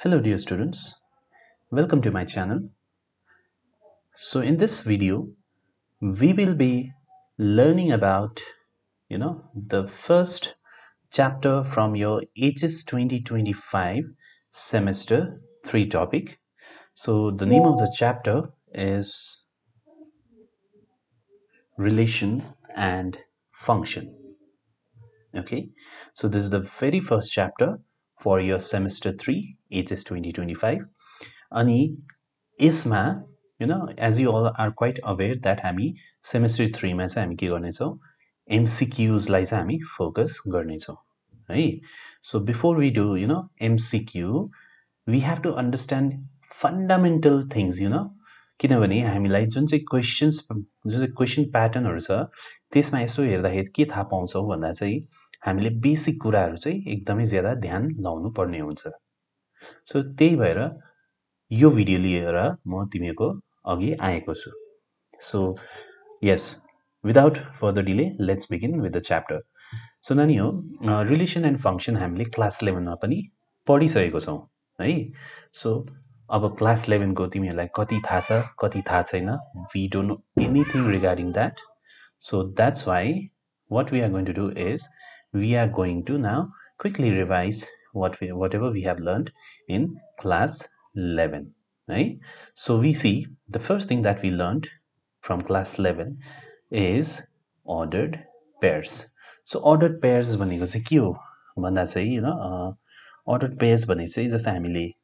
Hello dear students, welcome to my channel. So in this video, we will be learning about, the first chapter from your HS 2025 semester 3 topic. So the name of the chapter is Relation and Function. Okay, so this is the very first chapter for your semester 3 HS 2025. Ani यसमा as you all are quite aware that हामी semester 3 मा चाहिँ हामी के गर्नेछौँ MCQs लाई चाहिँ हामी focus गर्नेछौँ है. So before we do MCQ, we have to understand fundamental things किनभने हामीलाई जुन चाहिँ क्वेशन प्याटर्नहरु छ त्यसमा यसो हेर्दाखेरि के थाहा पाउँछौ भन्दा चाहिँ हामीले बेसिक कुराहरु चाहिँ एकदमै ज्यादा ध्यान लाउनु पर्ने हुन्छ. सो त्यही भएर यो भिडियो लिएर म तिमीहरुको अघि आएको छु. So yes, without further delay, let's begin with the chapter. So नानी हो relation and function हामीले क्लास 11 मा पनि पढिसकेको छौं है. So अब क्लास 11 को तिमीहरुलाई कति थाहा छ कति थाहा छैन, we don't know anything regarding that. So that's why what we are going to do is we are going to now quickly revise whatever we have learned in class 11, right? So we see the first thing that we learned from class 11 is ordered pairs. So ordered pairs भनेको चाहिँ के हो भन्दा चाहिँ ordered pairs भने चाहिँ जस्तै हामीले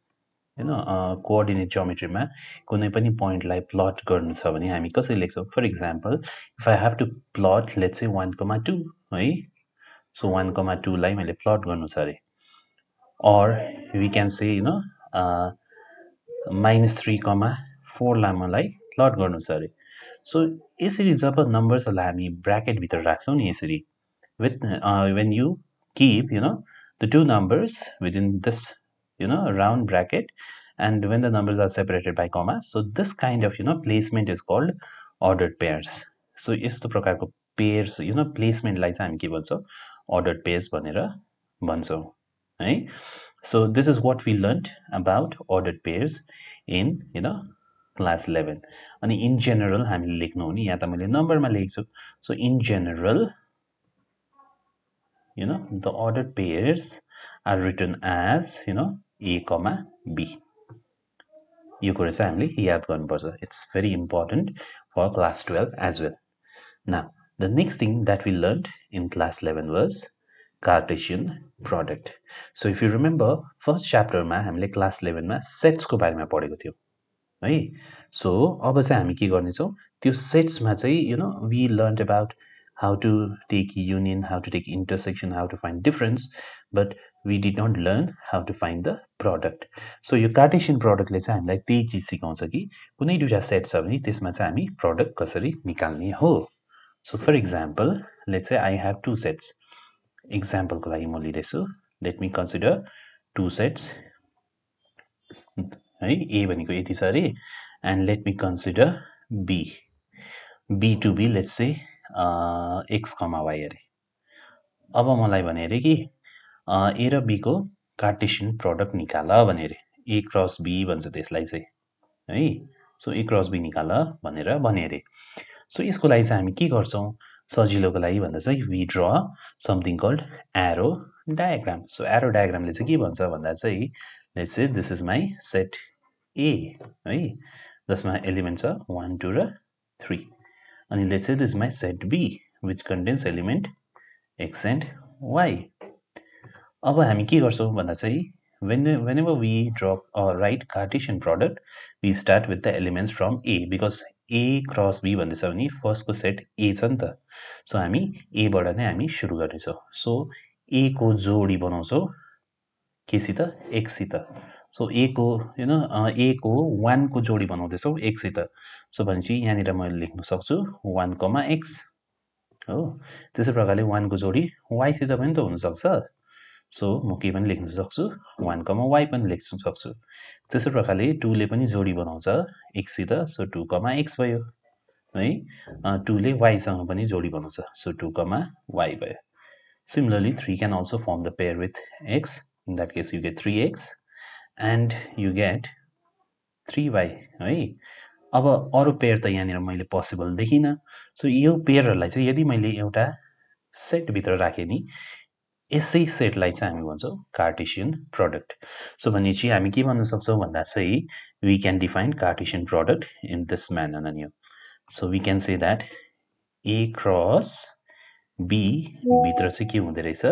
कोअर्डिनेट ज्योमेट्रीमा कुनै पनि पोइन्टलाई प्लट गर्नु छ भने हामी कसरी लेख्छौं. For example if I have to plot let's say 1,2 है. सो 1,2 लाई मैले प्लट गर्नु छ अरे, or we can say -3,4 लाई मलाई प्लट गर्नु छ अरे. सो यसरी जब नम्बर्सहरुलाई हामी ब्र्याकेट भित्र राख्छौं नि यसरी with when you keep the two numbers within this round bracket, and when the numbers are separated by comma, so this kind of placement is called ordered pairs. So यस्तो प्रकारको pairs placement लाई चाहिँ हामी के भन्छौं ordered pairs भनेर भन्छौं है. So this is what we learned about ordered pairs in class 11. अनि in general हामीले लेख्नु हो नि, यहाँ त मैले नम्बरमा लेखेछु. So in general the ordered pairs are written as A comma B. यो कुरा चाहिँ हामीले याद गर्नुपर्छ. It's very important for class 12 as well. Now the next thing that we learned in class 11 was Cartesian product. So if you remember first chapter मा हामीले class 11 मा sets को बारेमा पढेको थियौ है. So अब चाहिँ हामी के गर्ने छौं त्यो sets मा चाहिँ we learned about how to take union, how to take intersection, how to find difference, but we did not learn how to find the product. So यो Cartesian product ले चाहिँ हामीलाई त्यही चीज सिकाउँछ कि कुनै दुईटा सेट छ भने त्यसमा चाहिँ हामी प्रोडक्ट कसरी निकाल्ने हो. So for example, let's say I have two sets. Example को लागि म लिदैछु. Let me consider two sets. है A भनेको यति छ अरे, and let me consider B. B to B, let's say x, y अरे. अब मलाई भने अरे कि A र B को कार्टेशियन प्रोडक्ट निकाल भने अरे. A क्रस B भन्छ त्यसलाई चाहिँ है. सो A क्रस B निकाल भनेर भने अरे. सो यसको लागि चाहिँ हामी के गर्छौं सजिलोको लागि भन्दा चाहिँ we draw something called arrow diagram. So arrow diagram ले चाहिँ के भन्छ भन्दा चाहिँ let's say this is my set A है, जसमा एलिमेन्ट छ 1 2 र 3. अनि let's say this is my set B which contains element x and y. अब हामी के गर्छौं भन्दा चाहिँ whenever we draw or write Cartesian product, we start with the elements from A, because A cross B भन्दैछ भने first को set A छ नि त. सो हामी A बाट नै हामी सुरु गर्नेछौं. सो A को जोडी बनाउँछौं केसित x सित. सो A को A को 1 को जोडी बनाउँदैछौं x सित. सो भनेपछि यहाँनिर मैले लेख्न सक्छु 1, x हो. त्यसै प्रकारले 1 को जोडी y सित पनि त हुन सक्छ. सो म के पनि लेख्न सक्छु 1, y पनि लेख्न सक्छु. त्यसै प्रकारले 2 ले पनि जोडी बनाउँछ x सित. सो 2, x भयो है. 2 ले y सँग पनि जोडी बनाउँछ. सो 2, y भयो. Similarly 3 can also form the pair with x. In that case you get 3x, and you get 3y है। अब अरु पेयर त यहाँनिर मैले पोसिबल देखिनँ। सो यो पेयरहरूलाई चाहिँ यदि मैले एउटा सेटभित्र राखेँ नि यसै सेटलाई चाहिँ हामी भन्छौँ कार्टेसियन प्रडक्ट। सो भनेपछि हामी के भन्न सक्छौँ भन्दा चाहिँ we can define Cartesian product in this manner नानी हो। So we can say that A cross B भित्र चाहिँ के हुँदो रहेछ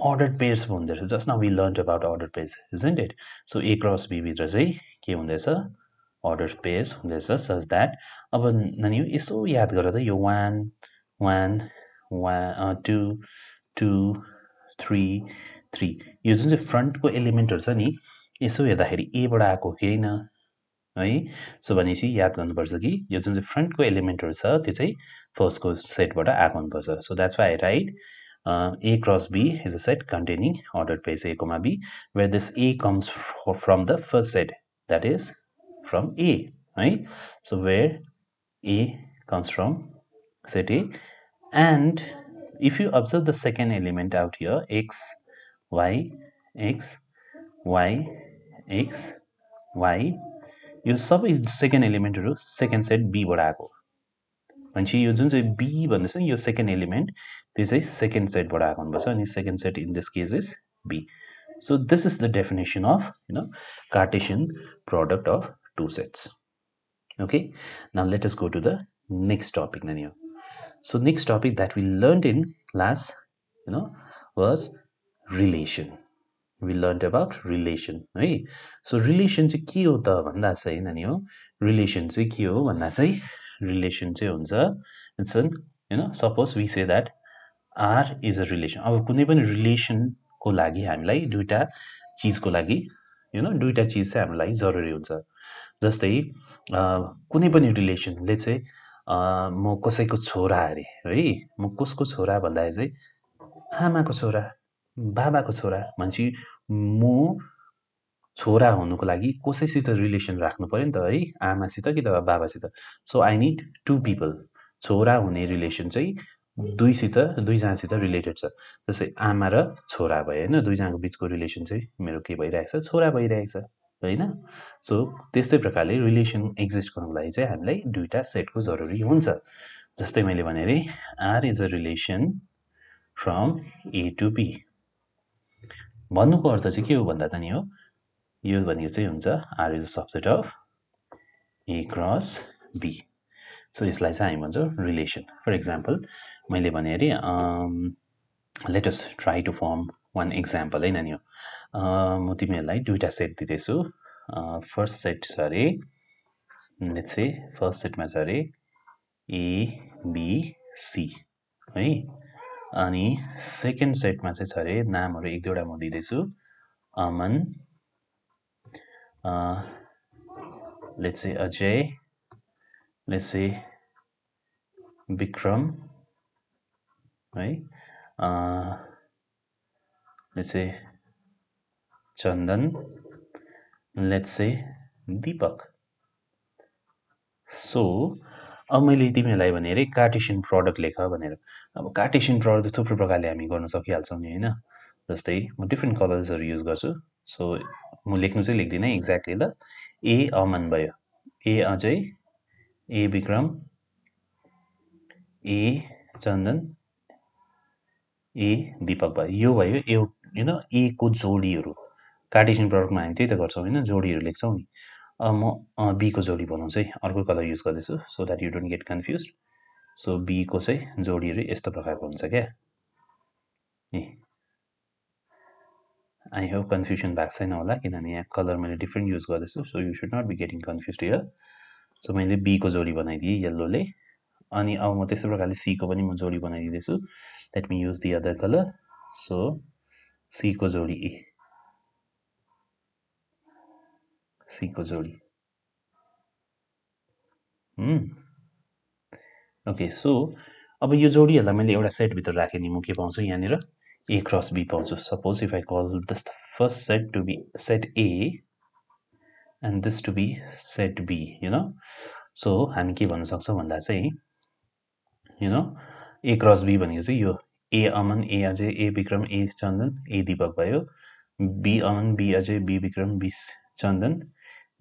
ordered pairs हुँदो रहेछ। Just now we learned about ordered pairs isn't it? So A cross B भित्र चाहिँ के हुँदैछ ordered pairs हुँदैछ such that अब नानी यसो याद गर त यो 1 1 2 2 3 3 यो जुन चाहिँ फ्रन्टको एलिमेन्टहरु छ नि यसो हेर्दाखेरि ए बाट आएको केही न है। सो भनेपछि याद गर्नुपर्छ कि यो जुन चाहिँ फ्रन्टको एलिमेन्टहरु छ त्यो चाहिँ फर्स्टको सेटबाट आएको हुनुपर्छ। So that's why I right A cross B is a set containing ordered pairs A comma B, where this A comes from the first set, that is from A, right? So where A comes from set A, and if you observe the second element out here, X, Y, X, Y, X, Y, यो सबै second एलिमेन्टहरु second set be बाट आएको भनेपछि यो जुन चाहिँ be भन्दैछ यो सेकेन्ड एलिमेन्ट त्यो चाहिँ सेकेन्ड सेटबाट आएको हुनुपर्छ अनि second set in this case is B. So this is the definition of Cartesian product of two sets. Okay, now let us go to the next topic Nanyo. So next topic that we learned in class was relation. We learned about relation, right? So relation चाहिँ के हो त भन्दा चाहिँ नानी हो relation चाहिँ के हो भन्दा चाहिँ relation चाहिँ हुन्छ it's an suppose we say that R is a relation. अब कुनै पनि relation को लागि हामीलाई दुईटा चीजको लागि दुईटा चीज चाहिँ हामीलाई जरुरी हुन्छ। जस्तै कुनै पनि रिलेसन लेट्स से म कसैको छोरा अरे है म कसको छोरा भन्दा चाहिँ आमाको छोरा बाबाको छोरा भनेपछि म छोरा हुनुको लागि कसैसित रिलेसन राख्नु पर्यो नि त है आमासित कि त बाबासित। So I need to people छोरा हुने रिलेसन चाहिँ दुईजनासित रिलेटेड छ। जस्तै आमा र छोरा भयो हैन दुईजनाको बीचको रिलेसन चाहिँ मेरो के भइरहेछ छोरा भइरहेछ हैन। सो त्यस्तै प्रकारले रिलेसन एक्जिस्ट गर्नको लागि चाहिँ हामीलाई दुईटा सेटको जरुरी हुन्छ। जस्तै मैले भने रे R is a relation from A to B भन्नुको अर्थ चाहिँ के हो भन्दा त नि हो यो भनेको चाहिँ हुन्छ R is a subset of A cross B. So यसलाई चाहिँ हामी भन्छौँ रिलेसन। फर एक्जाम्पल मैले भने अरे let us try to form one example है नानी हो। म तिमीहरूलाई दुईटा सेट दिँदैछु। फर्स्ट सेट छ अरे लेट्स से फर्स्ट सेटमा छ अरे एबिसी है अनि सेकेन्ड सेटमा चाहिँ छ अरे नामहरू एक दुईवटा म दिँदैछु Aman let's say Ajay let's say Vikram है let's say Chandan let's say Deepak. So अब मैले तिमीहरूलाई भने अरे कार्टेसियन प्रडक्ट लेख भनेर। अब कार्टेसियन प्रडक्ट थुप्रो प्रकारले हामी गर्न सकिहाल्छौँ नि हैन। जस्तै म डिफ्रेन्ट कलर्सहरू युज गर्छु। सो म लेख्नु चाहिँ लेख्दिनँ एक्ज्याक्टली ल। ए अमन भयो ए अजय ए विक्रम ए चन्दन ए दीपक भयो यो भयो ए को जोडीहरू। कार्टेसियन प्रडक्टमा हामी त्यही त गर्छौँ हैन जोडीहरू लेख्छौँ नि। म बी को जोडी बनाउँछु है अर्को कलर युज गर्दैछु so that you don't get confuse. So B को चाहिँ जोडीहरू यस्तो प्रकारको हुन्छ क्या। आई होप कन्फ्युजन भएको छैन होला किनभने यहाँ कलर मैले डिफ्रेन्ट युज गर्दैछु so you should not be getting confuse here. So मैले बी को जोडी बनाइदिएँ येल्लोले अनि अब म त्यस्तै प्रकारले सी को पनि म जोडी बनाइदिँदैछु। Let me use the other colour. So C को जोडी सी को जोडी ओके। सो अब यो जोडीहरूलाई मैले एउटा सेटभित्र राखेँ नि म के पाउँछु यहाँनिर ए क्रस बी पाउँछु। Suppose if I call this first set to be set A and this to be set B so हामी के भन्न सक्छौँ भन्दा चाहिँ ए क्रस बी भनेको चाहिँ यो ए अमन ए अजय ए विक्रम ए चन्दन ए दीपक भयो B Aman, B Ajay, B Vikram, B Chandan,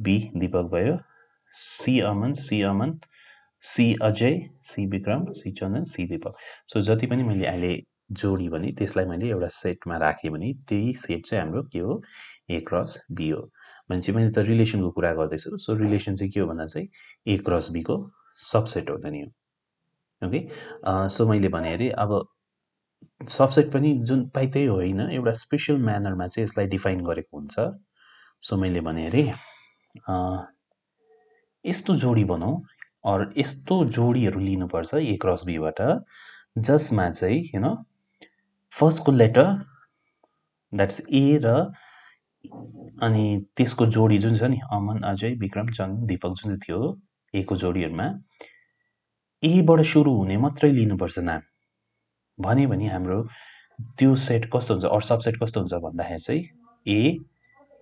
B Deepak भयो, C Aman, C Ajay, C Vikram, C Chandan, C Deepak. So जति पनि मैले अहिले जोडी भने त्यसलाई मैले एउटा सेटमा राखेँ भने त्यही सेट चाहिँ हाम्रो के हो, ए क्रस बी हो। भनेपछि मैले त रिलेसनको कुरा गर्दैछु। सो रिलेसन चाहिँ के हो भन्दा चाहिँ ए क्रस बीको सबसेट हो त नि। ओके, सो मैले भने अरे अब सबसेट पनि जुन पाइ त्यही होइन, एउटा स्पेसल म्यानरमा चाहिँ यसलाई डिफाइन गरेको हुन्छ। सो मैले भने अरे यस्तो जोडी बनाऊ अर यस्तो जोडीहरू लिनुपर्छ ए क्रस बीबाट जसमा चाहिँ यु नो फर्स्टको लेटर द्याट्स ए र अनि त्यसको जोडी जुन छ नि अमन, अजय, विक्रम, चन्दन, दीपक जुन चाहिँ थियो एको जोडीहरूमा एबाट सुरु हुने मात्रै लिनुपर्छ नाम। भन्यो भने हाम्रो त्यो सेट कस्तो हुन्छ अर सबसेट कस्तो हुन्छ भन्दाखेरि चाहिँ ए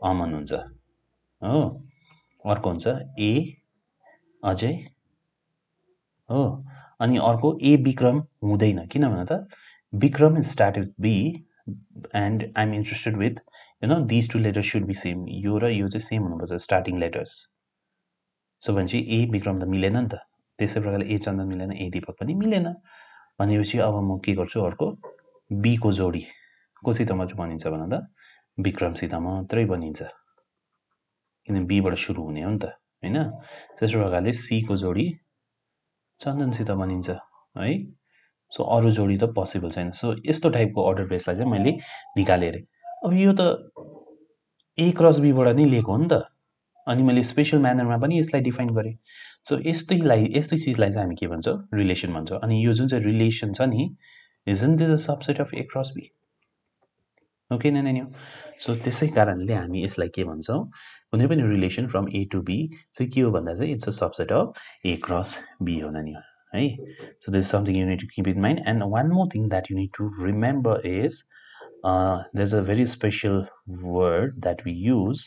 अमन हुन्छ हो, अर्को हुन्छ ए अजय हो, अनि अर्को ए विक्रम हुँदैन। किन भन त Vikram start with B and I am interested with you know these two letters should be same. यो र यो चाहिँ सेम हुनुपर्छ स्टार्टिङ लेटर्स। सो भनेपछि ए विक्रम त मिलेन नि त, त्यसै प्रकारले ए चन्दन मिलेन, ए दीपक पनि मिलेन। भनेपछि अब म के गर्छु, अर्को बीको जोडी कोसित मात्रै बनिन्छ भन त विक्रमसित मात्रै बनिन्छ, किन बीबाट सुरु हुने हो नि त होइन। त्यस्तो प्रकारले सीको जोडी चन्दनसित बनिन्छ है। सो अरू जोडी त पोसिबल छैन। सो यस्तो टाइपको अर्डर बेसलाई चाहिँ मैले निकालेँ अरे। अब यो त ए क्रस बीबाट नै लिएको हो नि त, अनि मैले स्पेसल म्यानरमा पनि यसलाई डिफाइन गरेँ। सो यस्तै चिजलाई चाहिँ हामी के भन्छौँ, रिलेसन भन्छौँ। अनि यो जुन चाहिँ रिलेसन छ नि, isn't this a subset of A cross B. Okay नानीहरू, सो त्यसै कारणले हामी यसलाई के भन्छौँ, कुनै पनि relation from A to B चाहिँ के हो भन्दा चाहिँ it's a subset of A cross B हो नानीहरू है। So this something you need to keep in mind. And one more thing that you need to remember is there's a very special word that we use,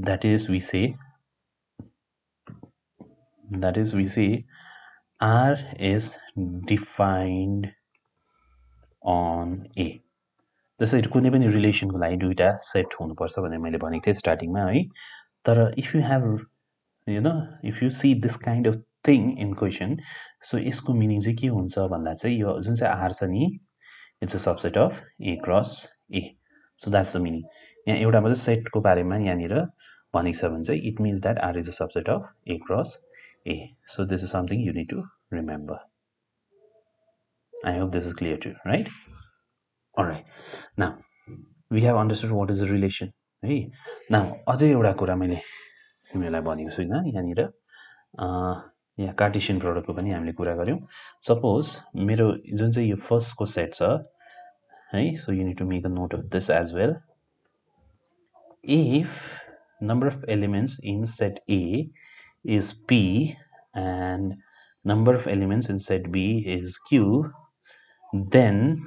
that is we say R is defined on A। जस्तै कुनै पनि रिलेसनको लागि दुईवटा set हुनुपर्छ भनेर मैले भनेको थिएँ स्टार्टिङमा है। तर if you have you know if you see this kind of thing in question, so यसको मिनिङ चाहिँ के हुन्छ भन्दा चाहिँ यो जुन चाहिँ आर छ नि, it's a subset of A cross A. So that's the meaning. यहाँ एउटा मात्रै सेटको बारेमा यहाँनिर भनेको छ भने चाहिँ it means that R is a subset of A cross A. So this is something you need to remember. I hope this is clear to you, right? Alright, now we have understood what is a relation है। now अझै एउटा कुरा मैले तिमीहरूलाई भनेको छुइनँ यहाँनिर, यहाँ कार्टेसियन प्रोडक्टको पनि हामीले कुरा गऱ्यौँ। सपोज मेरो जुन चाहिँ यो फर्स्टको सेट छ है, so you need to make a note of this as well. If number of elements in set A is P and number of elements in set B is Q, then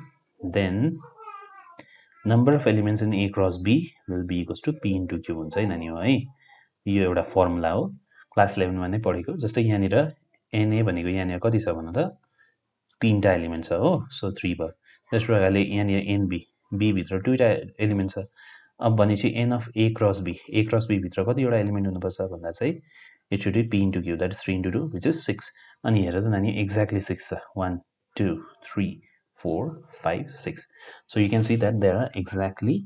number of elements in A cross B will be equals to P into Q हुन्छ है नानी हो है। यो एउटा formula हो, class 11 मा नै पढेको। जस्तै यहाँनिर NA भनेको यहाँनिर कति छ भन्नु त, तीनटा एलिमेन्ट छ हो, सो 3 भयो। त्यस प्रकारले यहाँनिर NB, B भित्र दुईटा एलिमेन्ट छ। अब भनेपछि N of A cross B भित्र कतिवटा एलिमेन्ट हुनुपर्छ भन्दा चाहिँ it should be P into Q, that is 3 into 2 which is 6। अनि हेर त नानी एक्ज्याक्टली 6 छ, 1 2 3 4 5 6। So you can see that there are exactly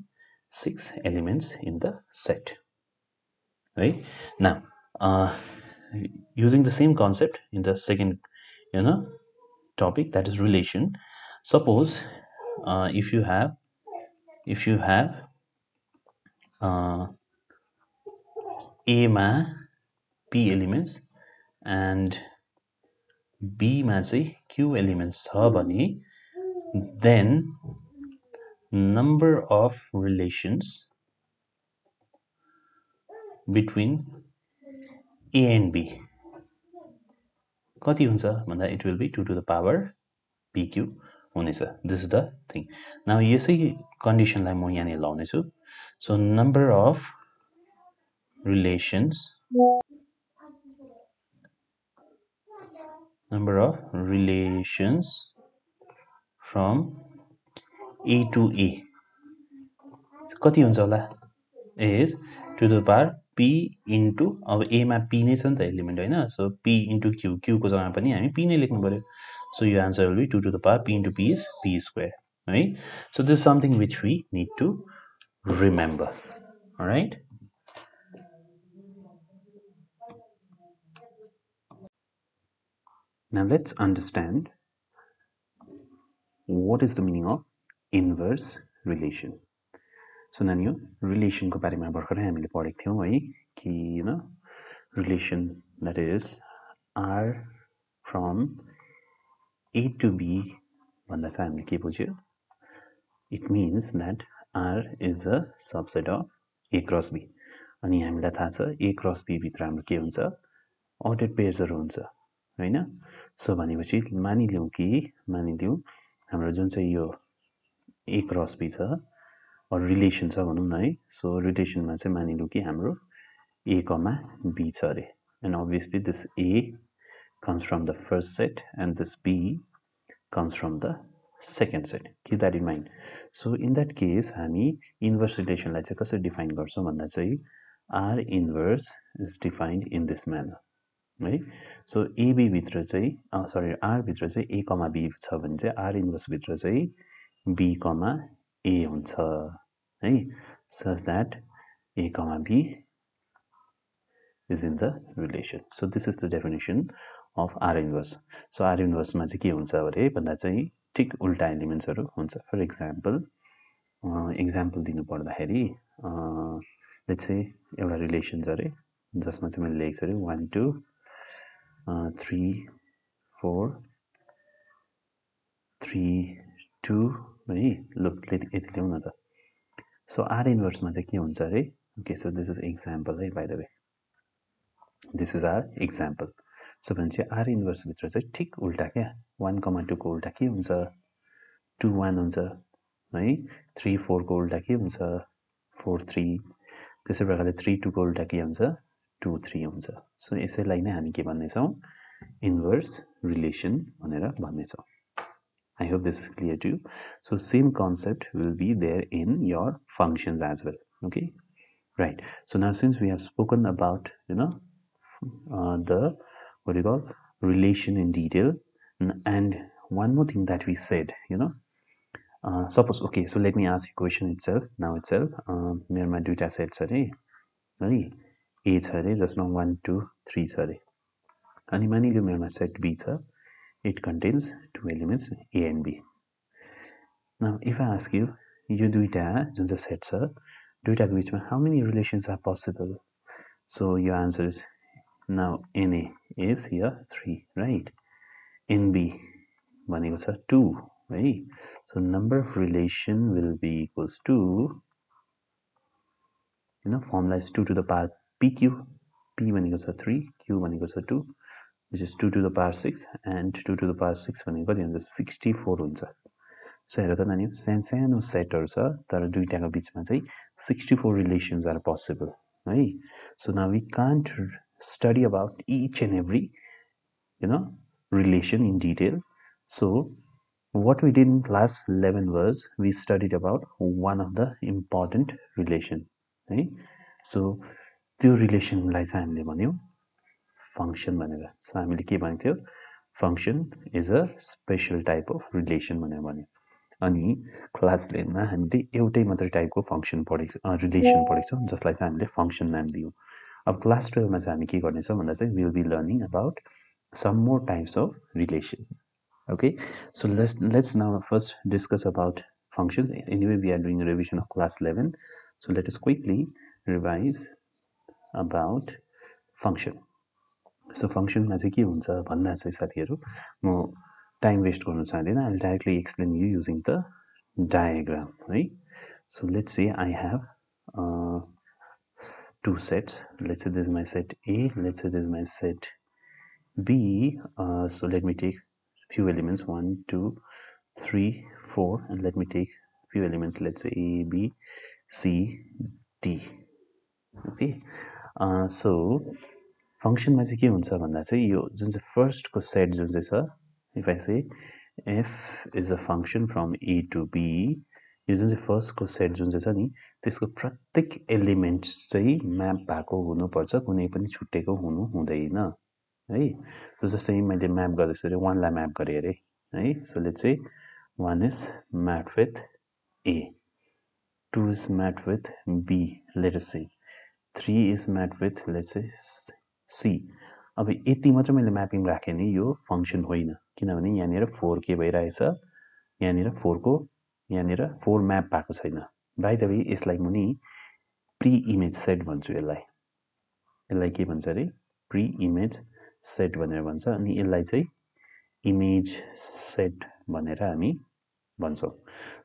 6 elements in the set, right? Now using the same concept in the second topic, that is relation. Suppose if you have A मा P elements and B मा चाहिँ Q elements छ भने then number of relations between A and B कति हुन्छ भन्दा it will be 2 to the power PQ हुनेछ। This is the thing. Now यसै कन्डिसनलाई म यहाँनिर लाउने छु। So number of relations from A to A कति हुन्छ होला is two the power p into अब a मा p नै छ नि त एलिमेन्ट होइन so p into q q को जग्गामा पनि हामी p नै लेख्नु पर्यो सो यो answer will be 2 to the power p into p is p square है so this is something which we need to remember all right now let's understand what is the meaning of inverse relation so नानी relation को बारेमा भर्खरै हामीले पढेको थियौं है कि you know relation that is r from a to b भन्दा चाहिँ हामीले के बुझ्यो it means that r is a subset of a cross b अनि हामीलाई थाहा छ a cross b भित्र हाम्रो के हुन्छ ordered pairsहरु हुन्छ हैन सो भनेपछि मानिलिउँ हाम्रो जुन चाहिँ यो a cross b छ or रिलेसन छ भनौं न है सो रिलेसनमा चाहिँ मानिलिउँ कि हाम्रो a, b छ अरे and obviously this a comes from the first set and this b comes from the second set keep that in mind so in that case हामी inverse relation लाई चाहिँ कसरी डिफाइन गर्छौं भन्दा चाहिँ r inverse is defined in this manner है so ab भित्र चाहिँ सरी r भित्र चाहिँ a, b छ भने चाहिँ r inverse भित्र चाहिँ b, a हुन्छ है such that a, b is in the relation so this is the definition of r inverse so r inverse मा चाहिँ के हुन्छ भने भन्दा चाहिँ ठीक उल्टा एलिमेन्ट्सहरु हुन्छ फर एक्जाम्पल दिनु पर्दाखेरि लेट्स से एउटा रिलेसन छ अरे जसमा चाहिँ मैले लेखेको छु अरे 1 2 3 4 3 2 है ल यति ल्याउँ न त सो r इन्भर्स मा चाहिँ के हुन्छ अरे okay so this is example है by the way this is our example so भनेपछि r इन्भर्स भित्र चाहिँ ठीक उल्टा क्या 1 2 को उल्टा के हुन्छ 2 1 हुन्छ है 3 4 को उल्टा के हुन्छ 4 3 त्यसै प्रकारले 3 2 को उल्टा के हुन्छ 2 3 हुन्छ सो यसैलाई नै हामी के भन्ने छौं इन्भर्स रिलेसन भनेर भन्ने छौं I hope this is clear to you. So same concept will be there in your functions as well. Okay, right. So now since we have spoken about the what you call relation in detail, and one more thing that we said, suppose okay. So let me ask you question itself now itself. मेरोमा दुईटा set छ रे है A छ रे जसमा 1 2 3 छ रे अनि मानिलियो मेरोमा सेट B छ it contains two elements A and B. Now, if I ask you, you duita जुन चाहिँ सेट छ दुईटाको बीचमा how many relations are possible? So your answer is now NA is here 3, right? NB भनेको छ 2, right? So number of relation will be equals to formula is 2 to the power PQ. P भनेको छ 3, Q भनेको छ 2. which is 2 to the power 6 and 2 to the power 6 भनेको कति हुन्छ 64 हुन्छ सो हेर त नानी सानो सेटहरु छ तर दुईटाको बीचमा चाहिँ 64 relations are possible है so now we can't study about each and every relation in detail so what we did in class 11 was we studied about one of the important relation है so त्यो relation लाई चाहिँ हामीले भन्यौ function भनेर so हामीले के भनेको थियो function is a special type of relation भनेर भन्यो अनि क्लास 11 मा हामीले एउटै मात्र टाइपको फंक्सन पढेको रिलेसन पढेको छौं जसलाई चाहिँ हामीले फंक्सन नाम दियौ अब क्लास 12 मा चाहिँ हामी के गर्ने छौं भन्दा चाहिँ we will be learning about some more types of relation okay so let's now first discuss about function anyway we are doing a revision of class 11 so let us quickly revise about function so function मा चाहिँ के हुन्छ भन्दा चाहिँ साथीहरु म time West गर्नु चाहदिन I will directly explain you using the diagram right so let's say I have two sets let's say this is my set A let's say this is my set B so let me take few elements 1 2 3 4 and let me take few elements let's say A B C D okay so function मा चाहिँ के हुन्छ भन्दा चाहिँ यो जुन चाहिँ first को सेट जुन चाहिँ छ if I say f is a function from A to B यो जुन चाहिँ फर्स्टको सेट जुन चाहिँ छ नि त्यसको प्रत्येक एलिमेन्ट चाहिँ म्याप भएको हुनुपर्छ, कुनै पनि छुट्टेको हुनु हुँदैन है। सो जस्तै मैले म्याप गर्दैछु अरे 1 लाई म्याप गरेँ अरे है। So let's say 1 is mapped with A, 2 is matched with B, let us say 3 is matched with let's say C। अब यति मात्र मैले म्यापिङ राखेँ नि यो फंक्सन होइन, किनभने यहाँनिर 4 के भइरहेछ, यहाँनिर 4 को यहाँनिर 4 म्याप भएको छैन। बाइ द वे यसलाई मुनि प्री इमेज सेट भन्छु, यसलाई के भन्छ अरे प्री इमेज सेट भनेर भन्छ। अनि यसलाई चाहिँ इमेज सेट भनेर हामी भन्छौँ।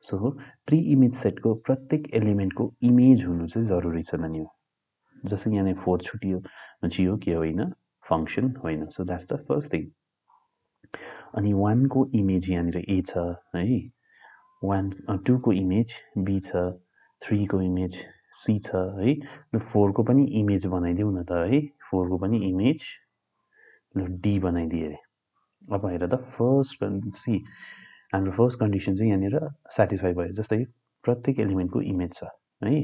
सो प्री इमेज सेटको प्रत्येक एलिमेन्टको इमेज हुनु चाहिँ जरुरी छ नानी। जस्तै यहाँ 4 छुटियो भनेपछि यो के होइन, फंक्सन होइन। So that's the first thing. अनि 1 को इमेज यहाँनिर ए छ है, 2 को इमेज बी छ, 3 को इमेज सी छ है। ल 4 को पनि इमेज बनाइदिउँ न त है, 4 को पनि इमेज ल डी बनाइदिए अरे। अब हेर त फर्स्ट सी हाम्रो फर्स्ट कन्डिसन चाहिँ यहाँनिर सेटिस्फाई भयो। जस्तै प्रत्येक एलिमेन्टको इमेज छ है।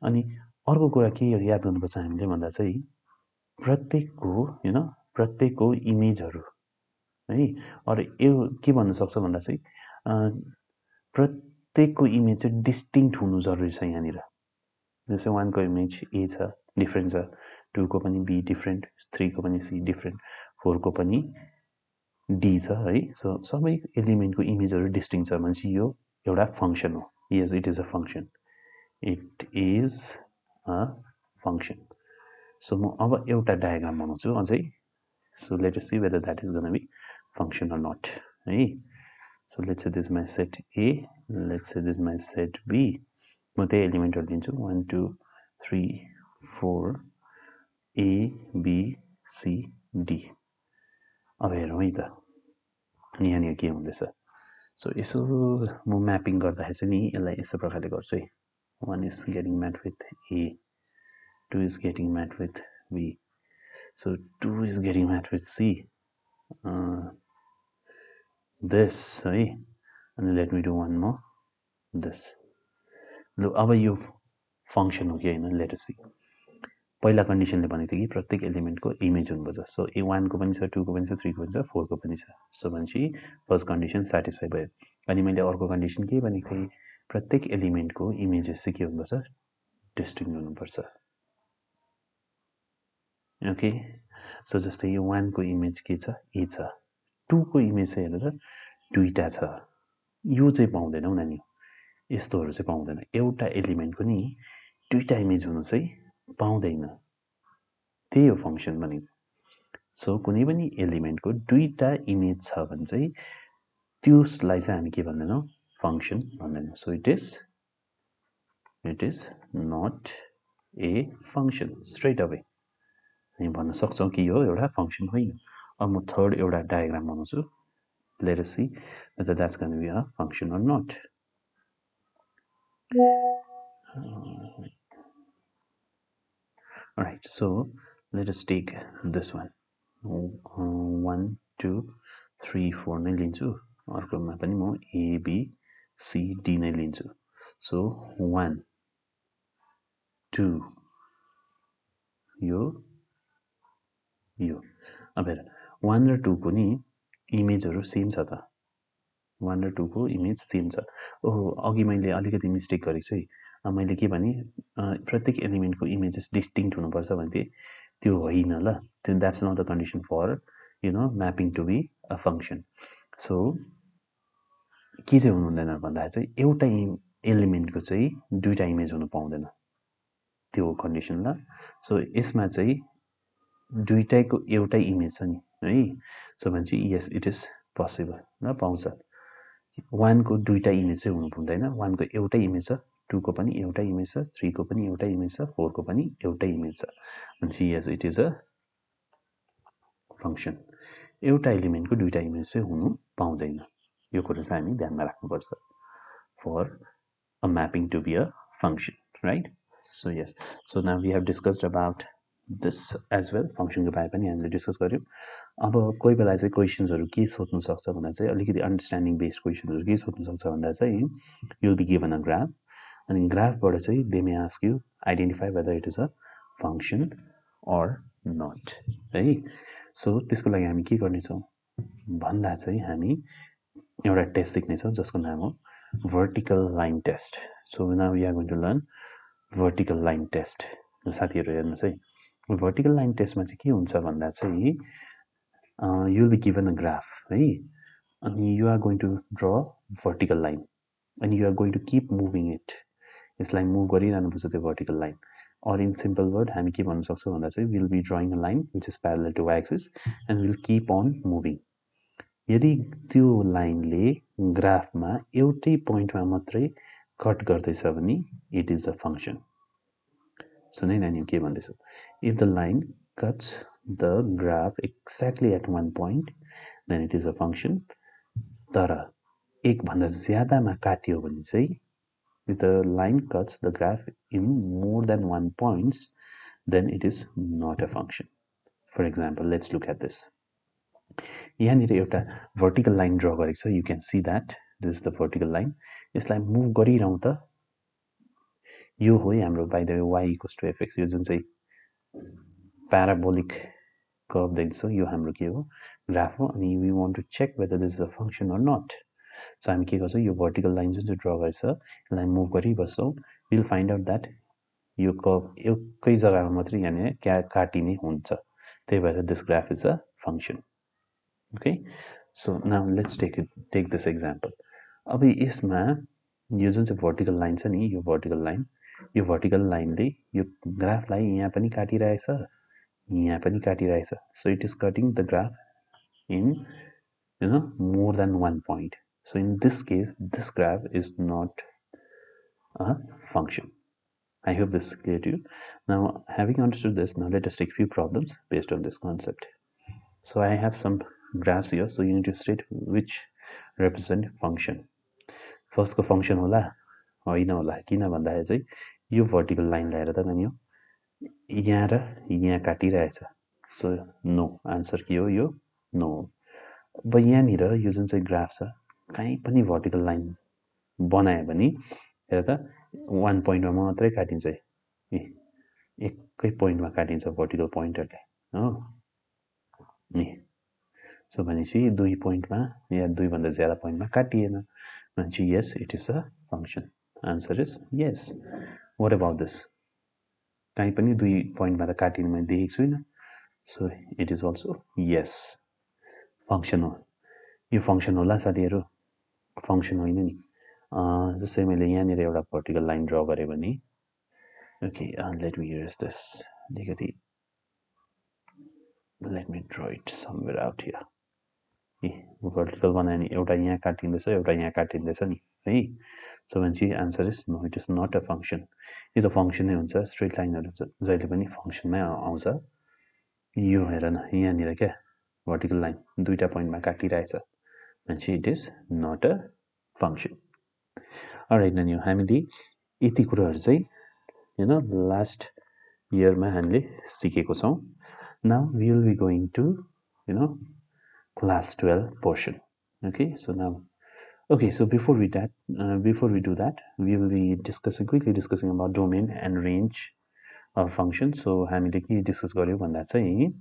अनि अर्को कुरा के याद गर्नुपर्छ हामीले भन्दा चाहिँ प्रत्येकको प्रत्येकको इमेजहरू है। अरू यो के भन्न सक्छ भन्दा चाहिँ प्रत्येकको इमेज चाहिँ डिस्टिङ्क्ट हुनु जरुरी छ यहाँनिर। जस्तै 1 को इमेज ए छ, डिफ्रेन्ट छ, 2 को पनि बी डिफ्रेन्ट, 3 को पनि सी डिफ्रेन्ट, 4 को पनि डी छ है। सो सबै एलिमेन्टको इमेजहरू डिस्टिङ्क्ट छ भनेपछि यो एउटा फंक्सन हो। Yes, it is a function, it is a function. So म अब एउटा डायग्राम बनाउँछु अझै। So let us see whether that is gonna be function or not है। So let's say this my set A, let's say this my set B. म त्यही एलिमेन्टहरू लिन्छु 1 2 3 4 A B C D. अब हेरौँ है त यहाँनिर के हुँदैछ। सो यसो म म्यापिङ गर्दाखेरि चाहिँ नि यसलाई यस्तो प्रकारले गर्छु है। 1 is getting mapped with A, 2 is getting mapped with B, so 2 is getting mapped with C, this है। अनि let me do one more, this. लु अब यो फंक्सन हो कि होइन, लेट अस सी। पहिला कन्डिसनले भनेको थियो कि प्रत्येक एलिमेन्टको इमेज हुनुपर्छ। सो ए 1 को पनि छ, 2 को पनि छ, 3 को पनि छ, 4 को पनि छ। सो भनेपछि फर्स्ट कन्डिसन सेटिस्फाई भयो। अनि मैले अर्को कन्डिसन के भनेको थिएँ, प्रत्येक एलिमेन्टको इमेजेस चाहिँ के हुनुपर्छ, डिस्टिङ्क्ट हुनुपर्छ। ओके। सो जस्तै यो 1 को इमेज के छ, ए छ, 2 को इमेज चाहिँ हेरेर दुईटा छ, यो चाहिँ पाउँदैनौ नानी, यस्तोहरू चाहिँ पाउँदैन। एउटा एलिमेन्टको नि दुईटा इमेज हुनु चाहिँ पाउँदैन, त्यही हो फंक्सन भनेको। सो कुनै पनि एलिमेन्टको दुईटा इमेज छ भने चाहिँ त्यसलाई चाहिँ हामी के भन्दैनौँ, फंक्सन भन्दैनौँ। So it is not a function, straight away हामी भन्न सक्छौँ कि यो एउटा फंक्सन होइन। अब म थर्ड एउटा डायग्राम बनाउँछु। Let us see whether that's going to be a function or not. Alright, so let us take this one. 1 2 3 4 नै लिन्छु, अर्कोमा पनि म ए बी सी डी नै लिन्छु। सो 1 2 यो अब हेर 1 र 2 को नि इमेजहरू सेम छ त, 1 र 2 को इमेज सेम छ। ओहो, अघि मैले अलिकति मिस्टेक गरेको छु है। मैले के भने प्रत्येक एलिमेन्टको इमेजेस डिस्टिङ्क्ट हुनुपर्छ भन्थे, त्यो होइन ल। त्यो that's not the condition for mapping to be a function. So के चाहिँ हुनु हुँदैन भन्दाखेरि चाहिँ एउटा एलिमेन्टको चाहिँ दुईटा इमेज हुनु पाउँदैन, त्यो हो कन्डिसन ल। सो यसमा चाहिँ दुईटैको एउटै इमेज छ नि है। सो भनेपछि यस, इट इज पोसिबल ल, पाउँछ। 1 को दुईटा इमेज चाहिँ हुनु हुँदैन, 1 को एउटै इमेज छ, 2 को पनि एउटै इमेज छ, 3 को पनि एउटै इमेज छ, 4 को पनि एउटै इमेज छ भनेपछि यस, इट इज अ फंक्सन। एउटा एलिमेन्टको दुईटा इमेज चाहिँ हुनु पाउँदैन, यो कुरा चाहिँ हामी ध्यानमा राख्नुपर्छ for a mapping to be a function, right. So yes, so now we have discussed about this as well फङ्सनको बारे पनि हामीले डिस्कस गऱ्यौँ अब कोही बेला चाहिँ क्वेसन्सहरू के सोध्नु सक्छ भन्दा चाहिँ अलिकति अन्डरस्ट्यान्डिङ बेस्ड क्वेसन्सहरू के सोध्नु सक्छ भन्दा चाहिँ you will be given a graph अनि ग्राफबाट चाहिँ they may ask you identify whether it is a function or not है सो त्यसको लागि हामी के गर्नेछौँ भन्दा चाहिँ हामी एउटा टेस्ट सिक्नेछौँ जसको नाम हो vertical line test. So now we are going to learn vertical line test. साथीहरु हेर्नुस् है vertical line test मा चाहिँ के हुन्छ भन्दा चाहिँ you will be given a graph है अनि you are going to draw vertical line and you are going to keep moving it. यसलाई मुभ गरिरहनु पर्छ त्यो vertical line. Or in simple word हामी के भन्न सक्छौं भन्दा चाहिँ we will be drawing a line which is parallel to y-axis and we will keep on moving. यदि त्यो लाइनले ग्राफमा एउटै पोइन्टमा मात्रै कट गर्दैछ भने इट इज अ फंक्शन सुनै नानी के भन्दैछु if the line cuts the graph exactly at one point then it is a function तर एक भन्दा ज्यादामा काट्यो भने चाहिँ if the line cuts the graph in more than one points then it is not a function. For example, let's look at this. यहाँनिर एउटा vertical line draw गरेको छ you can see that this is the vertical line यसलाई move गरिरहँ त यो हो हाम्रो by the way y equals to fx यो जुन चाहिँ parabolic curve देख्छौ यो हाम्रो के हो ग्राफ हो अनि we want to check whether this is a function or not. So हामी के गर्छौं यो vertical line जुन चाहिँ draw गरेछ यसलाई मुभ गरिबस्छौं we will find out that यो कर्भ एकै जग्गामा मात्रै यहाँनिर काटिने हुन्छ त्यही भएर this graph is a function. Okay, so now let's take this example. अब यसमा यो जुन चाहिँ vertical line छ नि यो vertical line ले यो ग्राफलाई यहाँ पनि काटिरहेछ यहाँ पनि काटिरहेछ so it is cutting the graph in more than one point. So in this case this graph is not a function. I hope this is clear to you. Now having understood this, now let us take few problems based on this concept. So I have some graphs here, so you need to state which represent function. First को function होला होइन होला किन भन्दा चाहिँ यो vertical line ल्याएर त नानी हो यहाँ र यहाँ काटिरहेछ so no answer के हो यो no. अब यहाँनिर यो जुन चाहिँ ग्राफ छ कहीँ पनि vertical line बनायो भने हेर त one point मा मात्रै काटिन्छ एकै पोइन्टमा काटिन्छ vertical pointerले हो नि सो भनेपछि दुई पोइन्टमा या दुई भन्दा ज्यादा पोइन्टमा काटिएन भनेपछि yes it is a function. Answer is yes. What about this? कहीँ पनि दुई पोइन्टमा त काटिनु मैले देखेको छुइनँ so it is also yes function हो यो function होला साथीहरु function होइन नि जस्तै मैले यहाँनिर एउटा vertical line draw गरे भने okay let me erase this अलिकति let me draw it somewhere out here. Vertical बनायो नि एउटा यहाँ काटिँदैछ एउटा यहाँ काटिँदैछ नि है सो भनेपछि answer is no it is not a function. यो त फंक्शन नै हुन्छ स्ट्रेट लाइनहरु जहिले पनि फंक्शनमै आउँछ यो हेर न यहाँनिर के vertical लाइन दुईटा पोइन्टमा काटिरहेछ भनेपछि it is not a function. Alright नानीहरु हामीले यति कुराहरु चाहिँ लास्ट इयरमा हामीले सिकेको छौं. Now we will be going to class 12 portion. Okay, so now so before we do that we will be quickly discussing about domain and range of functions. So हामीले के डिस्कस गर्यौ भन्दा चाहिँ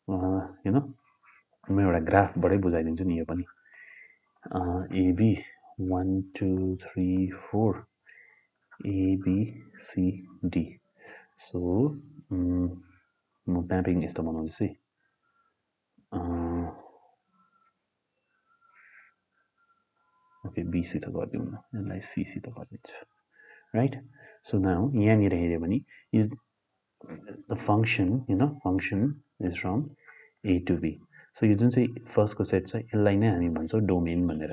म एउटा ग्राफ बाटै बुझाइदिन्छु नि यो पनि AB 1 2 3 4 ABCD. So म म्यापिङ यस्तो बनाउँछु है okay BC त गर्दिउँ न यसलाई CC त गरिदिन्छु right. So now यहाँनिर हेर्यो भने is the function function is from A to B. So यो जुन चाहिँ फर्स्ट को सेट छ यसलाई नै हामी भन्छौं डोमेन भनेर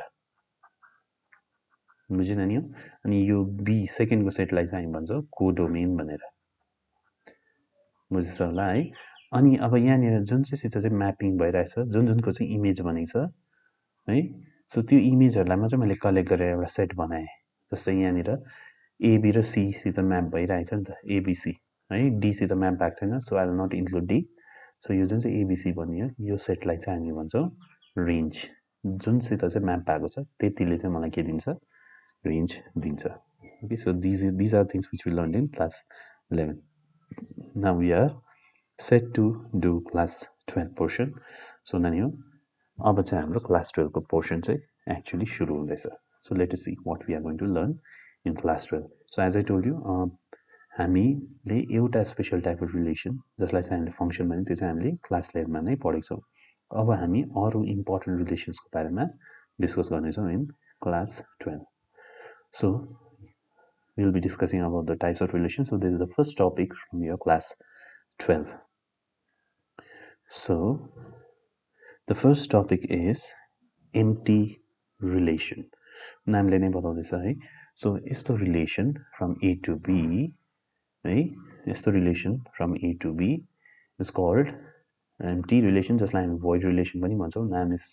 बुझ्यो नानी हो अनि यो B सेकेन्ड को सेटलाई चाहिँ हामी भन्छौं कोडोमेन भनेर बुझ्छ होला है. अनि अब यहाँनिर जुन चाहिँ सित चाहिँ म्यापिङ भइरहेछ जुनको चाहिँ इमेज बनेको छ है सो त्यो इमेजहरुलाई मात्र मैले कलेक्ट गरेर एउटा सेट बनाए जस्तै यहाँनिर AB र C सित म्याप भइरहेछ नि त ABC है डीसित म्याप भएको छैन so I will not include D so यो जुन चाहिँ एबिसी भन्यो यो सेटलाई चाहिँ हामी भन्छौँ रेन्ज जुनसित चाहिँ म्याप भएको छ त्यतिले चाहिँ मलाई के दिन्छ रेन्ज दिन्छ okay so these are things which we learned in class 11 now we are set to do class 12 portion so नानी हो अब चाहिँ हाम्रो class 12 को portion चाहिँ actually सुरु हुँदैछ so let us see what we are going to learn in class 12 so as I told you हामीले एउटा स्पेशल टाइप अफ रिलेसन जसलाई चाहिँ हामीले फङ्सन भन्यो त्यो चाहिँ हामीले क्लास 11 मा नै पढेको छौँ अब हामी अरू इम्पोर्टेन्ट रिलेसन्सको बारेमा डिस्कस गर्नेछौँ in class 12 so we'll be discussing about the types of relations so this is the first topic from your class 12 so the first topic is empty relation नामले नै बताउँदैछ है so यस्तो relation from A to B है यस्तो relation from A to B is called empty relation जसलाई हामी void relation पनि भन्छौँ नाम is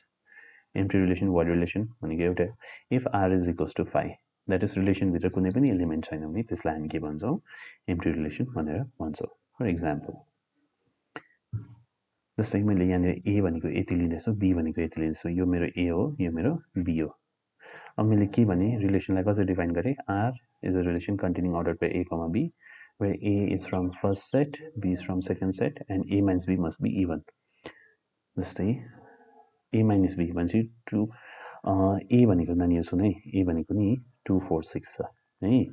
empty relation void relation भनेको एउटा if R is equals to 5 that is relation भित्र कुनै पनि एलिमेन्ट छैन भने त्यसलाई हामी के भन्छौँ empty relation भनेर भन्छौँ फर एक्जाम्पल जस्तै मैले यहाँनिर A भनेको यति लिँदैछु B भनेको यति लिँदैछु यो मेरो A हो यो मेरो B हो अब मैले के भने रिलेसनलाई कसरी डिफाइन गरेँ R is a relation containing ordered by A, B where A is from first set, B is from second set and A minus B must be even जस्तै A minus B भनेपछि 2 A भनेको नानी सुन है A भनेको नि 2 4 6 छ है